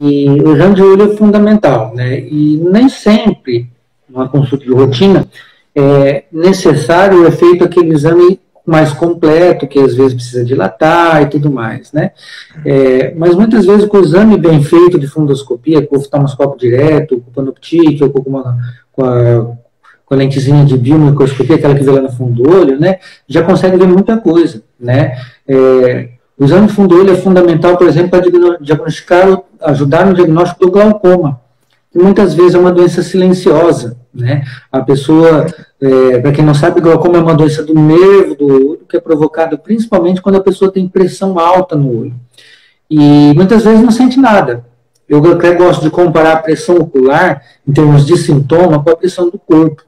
E o exame de olho é fundamental, né? E nem sempre, numa consulta de rotina, é necessário, é feito aquele exame mais completo, que às vezes precisa dilatar e tudo mais, né? Mas muitas vezes com o exame bem feito de fundoscopia, com o oftalmoscópio direto, com o panoptique, ou com a lentezinha de biomicroscopia, aquela que vê lá no fundo do olho, né? Já consegue ver muita coisa, né? O exame de fundo do olho é fundamental, por exemplo, para diagnosticar, ajudar no diagnóstico do glaucoma, que muitas vezes é uma doença silenciosa, né? A pessoa, para quem não sabe, glaucoma é uma doença do nervo do olho, que é provocada principalmente quando a pessoa tem pressão alta no olho. E muitas vezes não sente nada. Eu até gosto de comparar a pressão ocular, em termos de sintoma, com a pressão do corpo.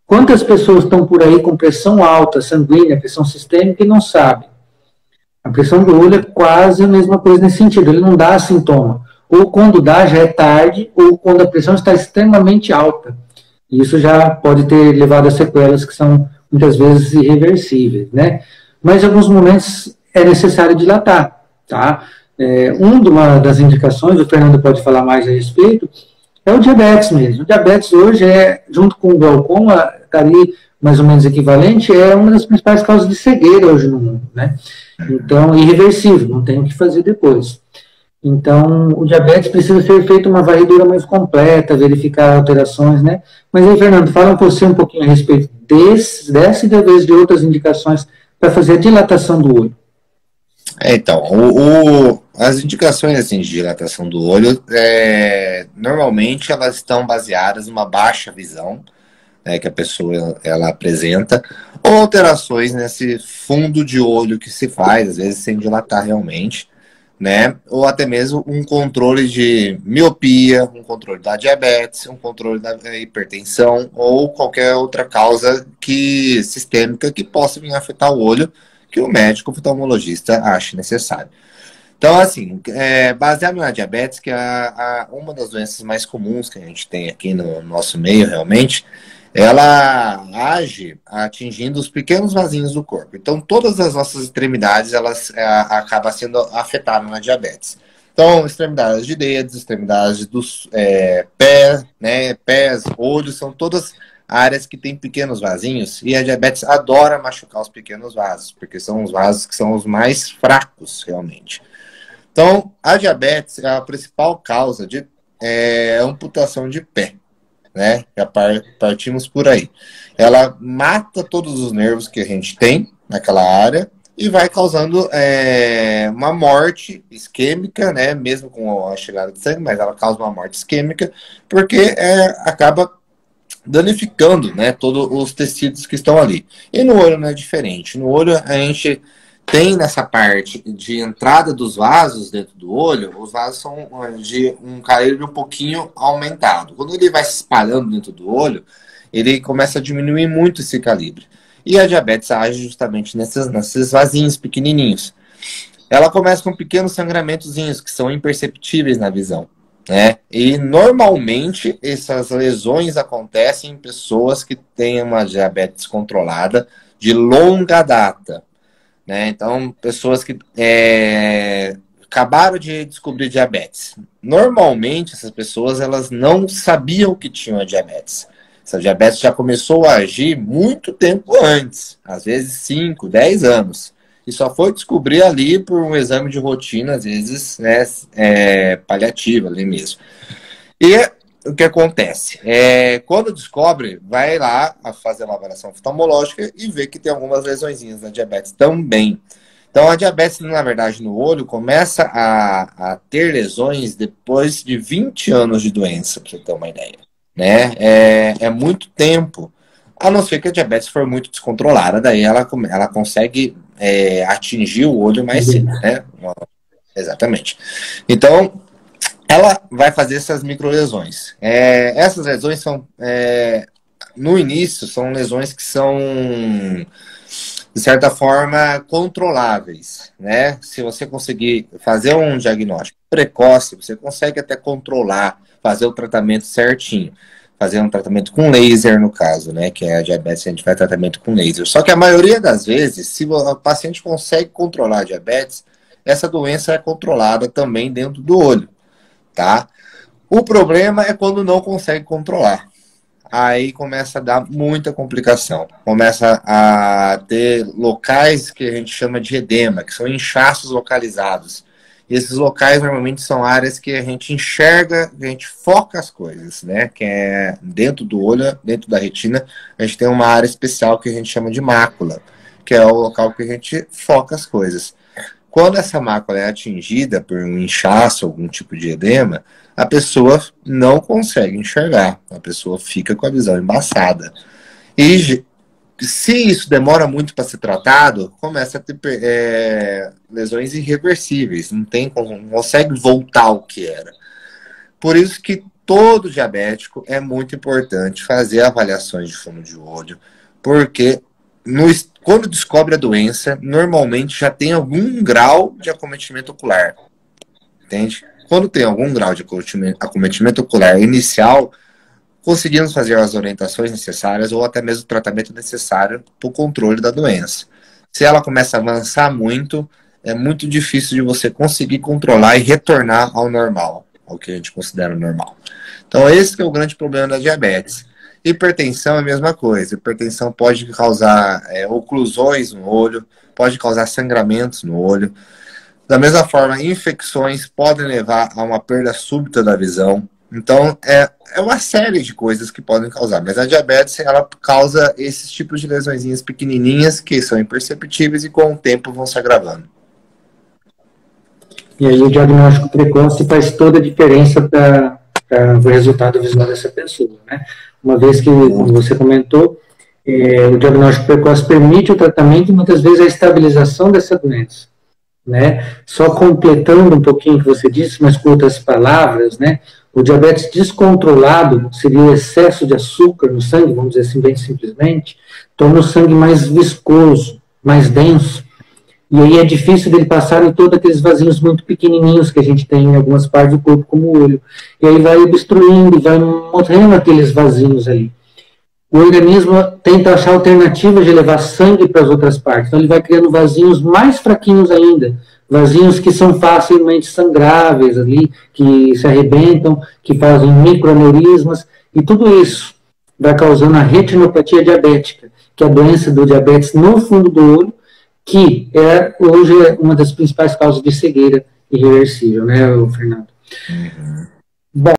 Quantas pessoas estão por aí com pressão alta, sanguínea, pressão sistêmica e não sabem? A pressão do olho é quase a mesma coisa nesse sentido, ele não dá sintoma. Ou quando dá, já é tarde, ou quando a pressão está extremamente alta. E isso já pode ter levado a sequelas que são, muitas vezes, irreversíveis, né? Mas, em alguns momentos, é necessário dilatar, tá? Uma das indicações, o Fernando pode falar mais a respeito, é o diabetes mesmo. O diabetes hoje junto com o glaucoma, está ali mais ou menos equivalente, é uma das principais causas de cegueira hoje no mundo, né? Então, irreversível, não tem o que fazer depois. Então, o diabetes precisa ser feita uma varredura mais completa, verificar alterações, né? Mas aí, Fernando, fala você um pouquinho a respeito dessa e talvez de outras indicações para fazer a dilatação do olho. Então, as indicações assim, de dilatação do olho, normalmente elas estão baseadas numa baixa visão, né, que a pessoa ela apresenta, ou alterações nesse fundo de olho que se faz, às vezes sem dilatar realmente, né, ou até mesmo um controle de miopia, um controle da diabetes, um controle da hipertensão, ou qualquer outra causa sistêmica que possa vir a afetar o olho, que o médico oftalmologista ache necessário. Então, assim, baseado na diabetes, que é uma das doenças mais comuns que a gente tem aqui no nosso meio, realmente, ela age atingindo os pequenos vasinhos do corpo. Então, todas as nossas extremidades, elas acabam sendo afetadas na diabetes. Então, extremidades de dedos, extremidades dos pés, né, pés, olhos, são todas áreas que têm pequenos vasinhos, e a diabetes adora machucar os pequenos vasos, porque são os vasos que são os mais fracos, realmente. Então, a diabetes é a principal causa de amputação de pé, né? Já partimos por aí. Ela mata todos os nervos que a gente tem naquela área e vai causando uma morte isquêmica, né? Mesmo com a chegada de sangue, mas ela causa uma morte isquêmica, porque acaba danificando, né, todos os tecidos que estão ali. E no olho não é diferente. No olho a gente tem nessa parte de entrada dos vasos dentro do olho, os vasos são de um calibre um pouquinho aumentado. Quando ele vai se espalhando dentro do olho, ele começa a diminuir muito esse calibre. E a diabetes age justamente nesses vasinhos pequenininhos. Ela começa com pequenos sangramentozinhos que são imperceptíveis na visão, né? E normalmente essas lesões acontecem em pessoas que têm uma diabetes controlada de longa data, né? Então, pessoas que acabaram de descobrir diabetes. Normalmente, essas pessoas elas não sabiam que tinham a diabetes. Essa diabetes já começou a agir muito tempo antes, às vezes 5, 10 anos. E só foi descobrir ali por um exame de rotina, às vezes, né, paliativo ali mesmo. E o que acontece? Quando descobre, vai lá a fazer uma avaliação oftalmológica e vê que tem algumas lesõezinhas na diabetes também. Então, a diabetes, na verdade, no olho, começa a ter lesões depois de 20 anos de doença, para você ter uma ideia, né? É muito tempo, a não ser que a diabetes for muito descontrolada, daí ela consegue atingir o olho mais cedo, né? Exatamente. Então, ela vai fazer essas microlesões. Essas lesões são, no início, são lesões que são, de certa forma, controláveis, né? Se você conseguir fazer um diagnóstico precoce, você consegue até controlar, fazer o tratamento certinho. Fazer um tratamento com laser, no caso, né? Que é a diabetes, a gente faz tratamento com laser. Só que a maioria das vezes, se o paciente consegue controlar a diabetes, essa doença é controlada também dentro do olho, tá? O problema é quando não consegue controlar. Aí começa a dar muita complicação. Começa a ter locais que a gente chama de edema, que são inchaços localizados. E esses locais normalmente são áreas que a gente enxerga, a gente foca as coisas, né? Que é dentro do olho, dentro da retina, a gente tem uma área especial que a gente chama de mácula, que é o local que a gente foca as coisas. Quando essa mácula é atingida por um inchaço, algum tipo de edema, a pessoa não consegue enxergar, a pessoa fica com a visão embaçada. E se isso demora muito para ser tratado, começa a ter lesões irreversíveis, não consegue voltar ao que era. Por isso que todo diabético é muito importante fazer avaliações de fundo de olho, porque quando descobre a doença, normalmente já tem algum grau de acometimento ocular, entende? Quando tem algum grau de acometimento ocular inicial, conseguimos fazer as orientações necessárias ou até mesmo o tratamento necessário para o controle da doença. Se ela começa a avançar muito, é muito difícil de você conseguir controlar e retornar ao normal, ao que a gente considera normal. Então esse que é o grande problema da diabetes. Hipertensão é a mesma coisa. Hipertensão pode causar oclusões no olho, pode causar sangramentos no olho. Da mesma forma, infecções podem levar a uma perda súbita da visão. Então, é uma série de coisas que podem causar. Mas a diabetes, ela causa esses tipos de lesõezinhas pequenininhas que são imperceptíveis e com o tempo vão se agravando. E aí o diagnóstico precoce faz toda a diferença para o resultado visual dessa pessoa, né? Uma vez que, como você comentou, o diagnóstico precoce permite o tratamento e muitas vezes a estabilização dessa doença, né? Só completando um pouquinho o que você disse, mas com outras palavras, né? O diabetes descontrolado seria o excesso de açúcar no sangue, vamos dizer assim, bem simplesmente, torna o sangue mais viscoso, mais denso, e aí é difícil dele passar em todos aqueles vasinhos muito pequenininhos que a gente tem em algumas partes do corpo, como o olho, e aí vai obstruindo, vai morrendo aqueles vasinhos ali. O organismo tenta achar alternativas de levar sangue para as outras partes, então ele vai criando vasinhos mais fraquinhos ainda, vasinhos que são facilmente sangráveis ali, que se arrebentam, que fazem microaneurismas, e tudo isso vai causando a retinopatia diabética, que é a doença do diabetes no fundo do olho, que hoje é uma das principais causas de cegueira irreversível, né, Fernando? Bom,